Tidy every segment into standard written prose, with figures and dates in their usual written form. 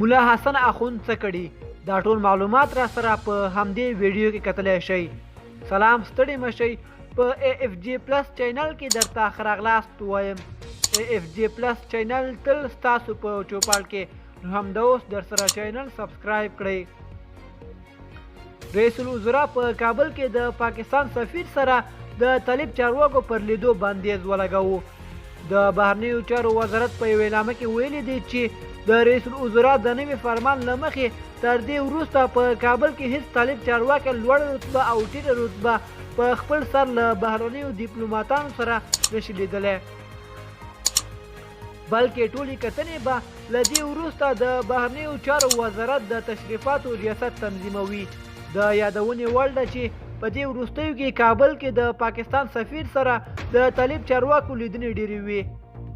مولا حسن اخوند څه کړي دا ټول معلومات را سره په همدې ویډیو کې کتلی شئ. سلام، ستړي مشئ. په AFJ پلس چینل کې درته ښه راغلاست وایم. AFJ پلس چینل تل ستاسو په چوپړ کې، نو همدا اوس درسره چینل سبسکرایب کړئ. رئیس الوزرا په کابل کې د پاکستان سفیر سره د طالب چارواکو پر لیدو بندیز ولګاوه. د بهرنیو چارو وزارت په یوه اعلامیه کې ویلي دي چې د رئیس الوزرا د نوي فرمان له مخې تر دې وروسته په کابل کې هیڅ طالب چارواکی لوړه رتبه او ټیټه رتبه په خپل سر له بهرنیو ډیپلوماتانو سره نشي لیدلی، بلکې ټولې کتنې به له دې وروسته د بهرنیو چارو وزارت د تشریفاتو ریاست تنظیموي. د یادونې وړ ده چې په دې وروستیو کې کابل کې د پاکستان سفیر سره د طالب چارواکو لیدنې ډېرې وي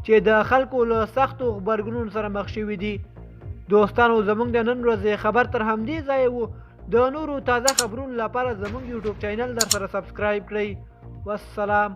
چې د خلکو له سختو غبرګونونو سره مخ شوي دي. دوستانو، زموږ د نن ورځې خبر تر همدې ځایه و. د نورو تازه خبرونو لپاره زموږ یوټیوب چینل در سره سبسکرایب کړئ. والسلام.